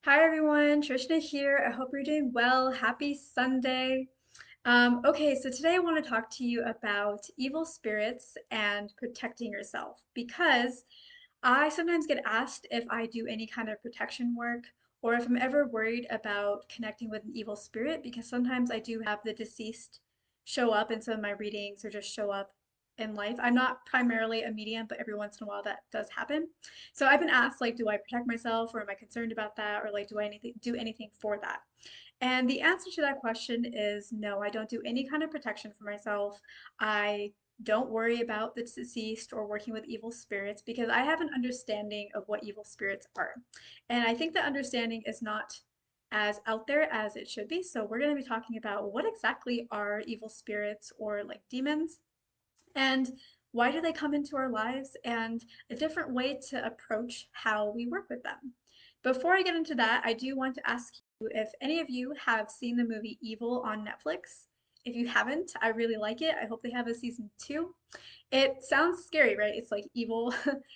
Hi everyone, Trishna here. I hope you're doing well. Happy Sunday. Okay, so today I want to talk to you about evil spirits and protecting yourself because I sometimes get asked if I do any kind of protection work or if I'm ever worried about connecting with an evil spirit because sometimes I do have the deceased show up in some of my readings or just show up in life. I'm not primarily a medium, but every once in a while that does happen. So I've been asked like, do I protect myself or am I concerned about that or like do anything for that? And the answer to that question is no, I don't do any kind of protection for myself. I don't worry about the deceased or working with evil spirits because I have an understanding of what evil spirits are. And I think the understanding is not as out there as it should be. So we're going to be talking about what exactly are evil spirits or like demons and why do they come into our lives and a different way to approach how we work with them. Before I get into that, I do want to ask you if any of you have seen the movie Evil on Netflix. If you haven't, I really like it. I hope they have a season two. It sounds scary, right? It's like evil.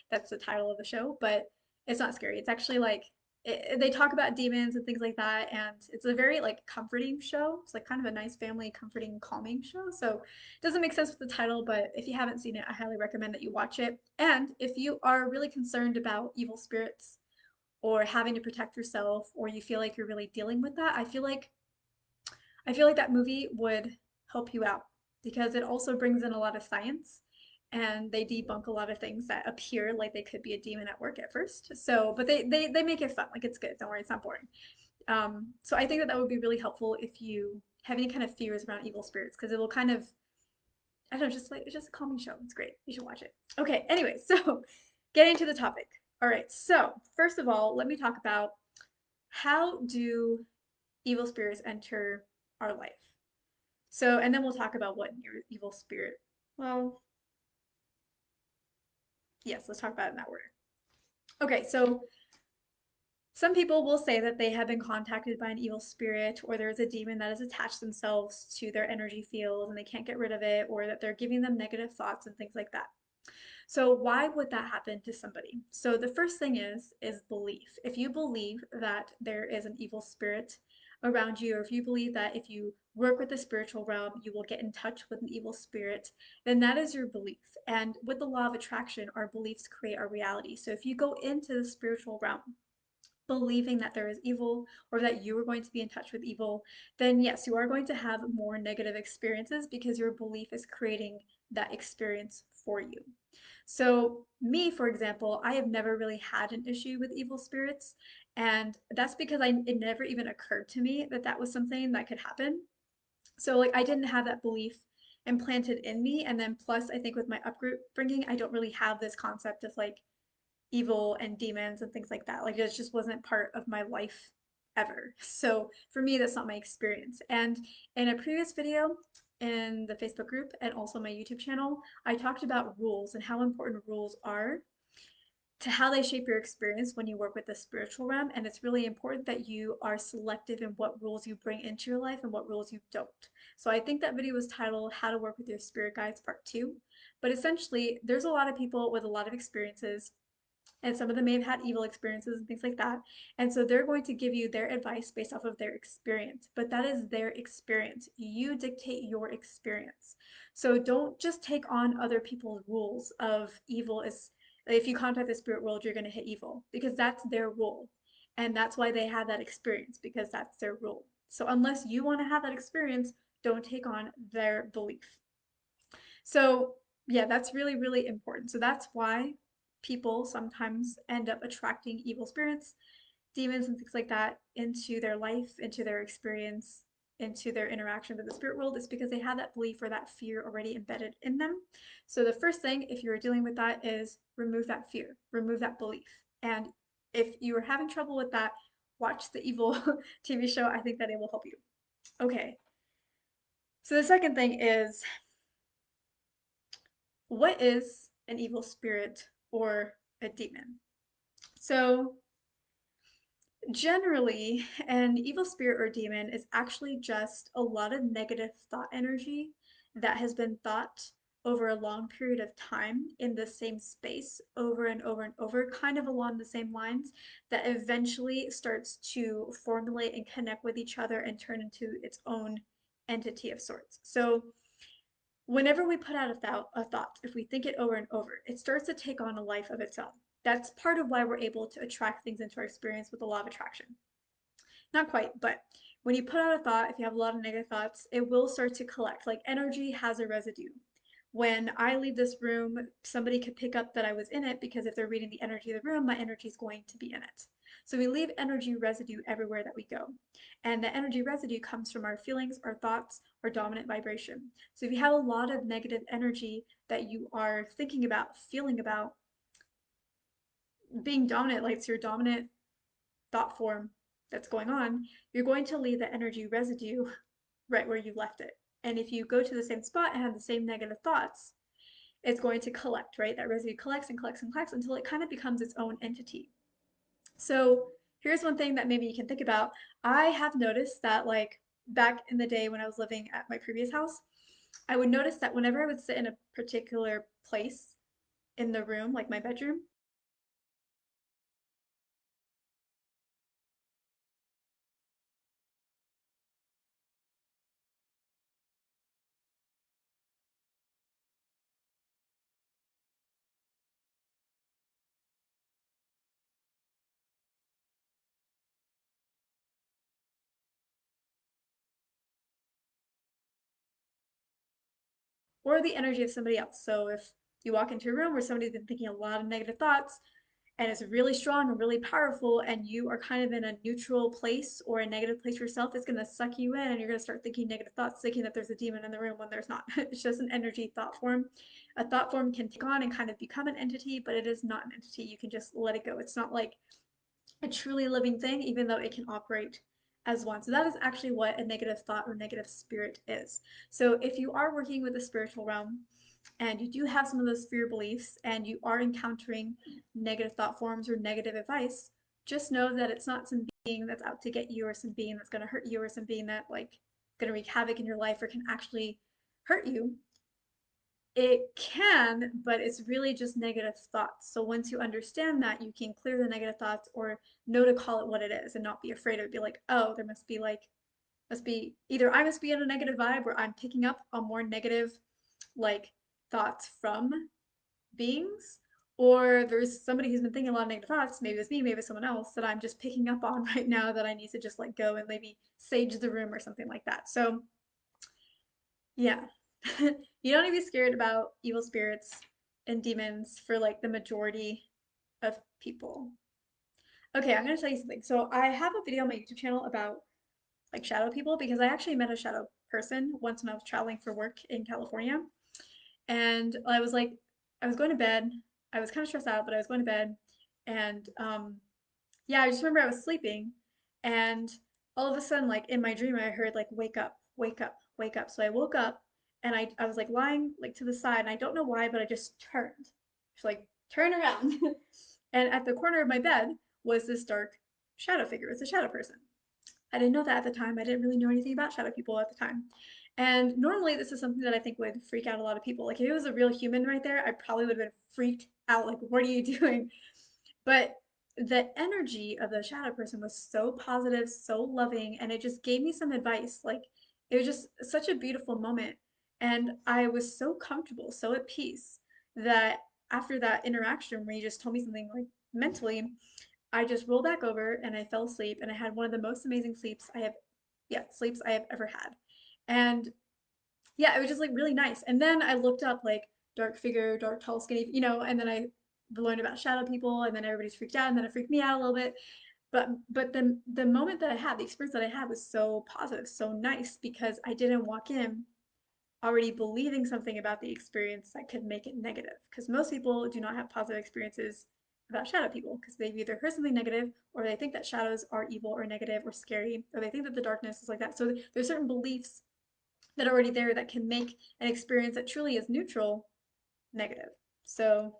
That's the title of the show, but it's not scary. It's actually like they talk about demons and things like that, and it's a very like comforting show. It's like kind of a nice family, comforting, calming show. So it doesn't make sense with the title, but if you haven't seen it, I highly recommend that you watch it. And if you are really concerned about evil spirits or having to protect yourself, or you feel like you're really dealing with that, I feel like that movie would help you out because it also brings in a lot of science and they debunk a lot of things that appear like they could be a demon at work at first. So, but they make it fun. Like it's good. Don't worry, it's not boring. So I think that that would be really helpful if you have any kind of fears around evil spirits because it will kind of, I don't know, just like it's just a calming show. It's great. You should watch it. Okay, anyway, so getting to the topic. All right, so first of all, let me talk about how do evil spirits enter our life. So, and then we'll talk about what your evil spirit. Well, yes, let's talk about it in that order. Okay, so some people will say that they have been contacted by an evil spirit, or there's a demon that has attached themselves to their energy field and they can't get rid of it, or that they're giving them negative thoughts and things like that. So why would that happen to somebody? So the first thing is belief. If you believe that there is an evil spirit around you, or if you believe that if you work with the spiritual realm, you will get in touch with an evil spirit, then that is your belief. And with the law of attraction, our beliefs create our reality. So if you go into the spiritual realm believing that there is evil or that you are going to be in touch with evil, then yes, you are going to have more negative experiences because your belief is creating that experience for you. So, me, for example, I have never really had an issue with evil spirits, and that's because it never even occurred to me that that was something that could happen. So, like, I didn't have that belief implanted in me, and then plus, I think with my upbringing, I don't really have this concept of like evil and demons and things like that. Like it just wasn't part of my life ever. So for me, that's not my experience. And in a previous video in the Facebook group and also my YouTube channel, I talked about rules and how important rules are to how they shape your experience when you work with the spiritual realm. And it's really important that you are selective in what rules you bring into your life and what rules you don't. So I think that video was titled How to Work with Your Spirit Guides Part 2. But essentially, there's a lot of people with a lot of experiences and some of them may have had evil experiences and things like that. And so they're going to give you their advice based off of their experience, but that is their experience. You dictate your experience. So don't just take on other people's rules of evil is if you contact the spirit world, you're going to hit evil because that's their rule. And that's why they have that experience because that's their rule. So unless you want to have that experience, don't take on their belief. So, yeah, that's really, really important. So that's why people sometimes end up attracting evil spirits, demons, and things like that into their life, into their experience, into their interaction with the spirit world. Is because they have that belief or that fear already embedded in them. So the first thing, if you're dealing with that, is remove that fear, remove that belief. And if you are having trouble with that, watch the evil TV show. I think that it will help you. Okay. So the second thing is what is an evil spirit or a demon? So, generally, an evil spirit or demon is actually just a lot of negative thought energy that has been thought over a long period of time in the same space over and over and over, kind of along the same lines, that eventually starts to formulate and connect with each other and turn into its own entity of sorts. So whenever we put out a thought, if we think it over and over, it starts to take on a life of its own. That's part of why we're able to attract things into our experience with the law of attraction. Not quite, but when you put out a thought, if you have a lot of negative thoughts, it will start to collect. Like energy has a residue. When I leave this room, somebody could pick up that I was in it because if they're reading the energy of the room, my energy is going to be in it. So we leave energy residue everywhere that we go. And the energy residue comes from our feelings, our thoughts, our dominant vibration. So if you have a lot of negative energy that you are thinking about, feeling about, being dominant, like it's your dominant thought form that's going on, you're going to leave the energy residue right where you left it. And if you go to the same spot and have the same negative thoughts, it's going to collect, right? That residue collects and collects and collects until it kind of becomes its own entity. So here's one thing that maybe you can think about. I have noticed that like back in the day when I was living at my previous house, I would notice that whenever I would sit in a particular place in the room, like my bedroom, or the energy of somebody else. So if you walk into a room where somebody's been thinking a lot of negative thoughts, and it's really strong and really powerful, and you are kind of in a neutral place or a negative place yourself, it's going to suck you in and you're going to start thinking negative thoughts, thinking that there's a demon in the room when there's not. It's just an energy thought form. A thought form can take on and kind of become an entity, but it is not an entity. You can just let it go. It's not like a truly living thing, even though it can operate as one. So that is actually what a negative thought or negative spirit is. So if you are working with the spiritual realm, and you do have some of those fear beliefs and you are encountering negative thought forms or negative advice, just know that it's not some being that's out to get you or some being that's going to hurt you or some being that like going to wreak havoc in your life or can actually hurt you. It can, but it's really just negative thoughts. So once you understand that, you can clear the negative thoughts or know to call it what it is and not be afraid of it. Be like, oh, there must be like, must be either I must be in a negative vibe or I'm picking up on more negative like thoughts from beings, or there's somebody who's been thinking a lot of negative thoughts, maybe it's me, maybe it's someone else that I'm just picking up on right now that I need to just let go and maybe sage the room or something like that. So yeah. You don't need to be scared about evil spirits and demons for like the majority of people. Okay, I'm gonna tell you something. So I have a video on my YouTube channel about like shadow people because I actually met a shadow person once when I was traveling for work in California. And I was like, I was going to bed. I was kind of stressed out, but I was going to bed. And yeah, I just remember I was sleeping. And all of a sudden, like in my dream, I heard like, wake up, wake up, wake up. So I woke up and I was like lying like to the side. And I don't know why, but I just turned. Just like, turn around. And at the corner of my bed was this dark shadow figure. It's a shadow person. I didn't know that at the time. I didn't really know anything about shadow people at the time. And normally this is something that I think would freak out a lot of people. Like if it was a real human right there, I probably would have been freaked out. Like, what are you doing? But the energy of the shadow person was so positive, so loving, and it just gave me some advice. Like it was just such a beautiful moment. And I was so comfortable, so at peace that after that interaction where he just told me something like mentally, I just rolled back over and I fell asleep and I had one of the most amazing sleeps I have ever had. And yeah, it was just like really nice. And then I looked up like dark figure, dark tall skinny, and then I learned about shadow people and then everybody's freaked out and then it freaked me out a little bit. But the moment that I had, the experience that I had was so positive, so nice because I didn't walk in already believing something about the experience that could make it negative. Because most people do not have positive experiences about shadow people because they've either heard something negative or they think that shadows are evil or negative or scary or they think that the darkness is like that. So there's certain beliefs that are already there that can make an experience that truly is neutral negative. So,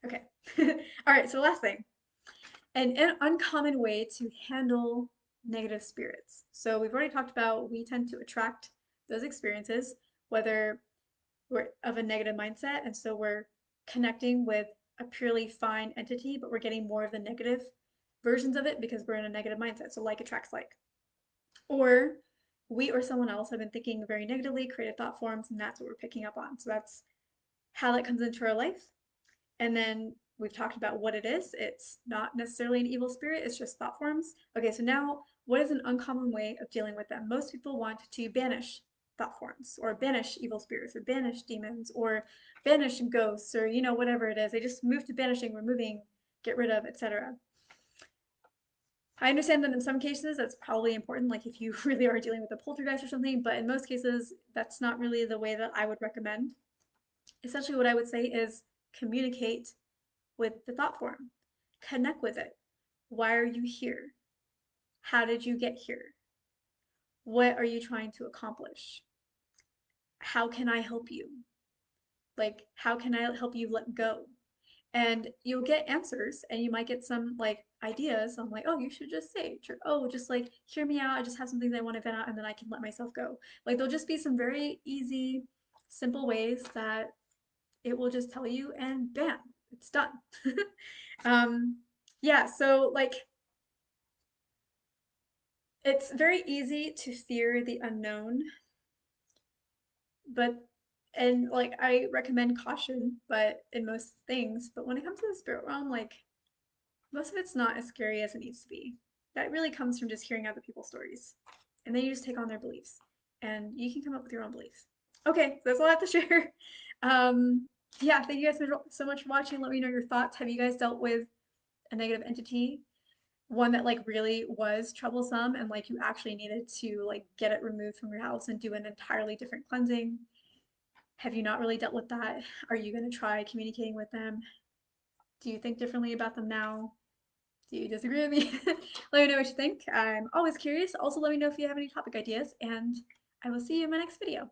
okay. All right, so last thing. An uncommon way to handle negative spirits. So we've already talked about we tend to attract those experiences, whether we're of a negative mindset, and so we're connecting with a purely fine entity, but we're getting more of the negative versions of it because we're in a negative mindset. So like attracts like. Or we or someone else have been thinking very negatively, creative thought forms, and that's what we're picking up on. So that's how that comes into our life. And then we've talked about what it is. It's not necessarily an evil spirit, it's just thought forms. Okay, so now what is an uncommon way of dealing with them? Most people want to banish thought forms or banish evil spirits or banish demons or banish ghosts or whatever it is. They just move to banishing, removing, get rid of, etc. I understand that in some cases that's probably important, like if you really are dealing with a poltergeist or something, but in most cases that's not really the way that I would recommend. Essentially, what I would say is communicate with the thought form, connect with it. Why are you here? How did you get here? What are you trying to accomplish? How can I help you? Like, how can I help you let go? And you'll get answers and you might get some like ideas on like, oh, you should just say it, or oh, just like hear me out. I just have some things I want to vent out and then I can let myself go. Like there'll just be some very easy, simple ways that it will just tell you and bam, it's done. um, yeah, so like it's very easy to fear the unknown, but and like I recommend caution, but in most things, but when it comes to the spirit realm, like most of it's not as scary as it needs to be. That really comes from just hearing other people's stories. And then you just take on their beliefs. And you can come up with your own beliefs. Okay, so that's all I have to share. Um, yeah, thank you guys so much for watching. Let me know your thoughts. Have you guys dealt with a negative entity? One that like really was troublesome and like you actually needed to like get it removed from your house and do an entirely different cleansing? Have you not really dealt with that? Are you going to try communicating with them? Do you think differently about them now? Do you disagree with me? Let me know what you think. I'm always curious. Also, let me know if you have any topic ideas, and I will see you in my next video.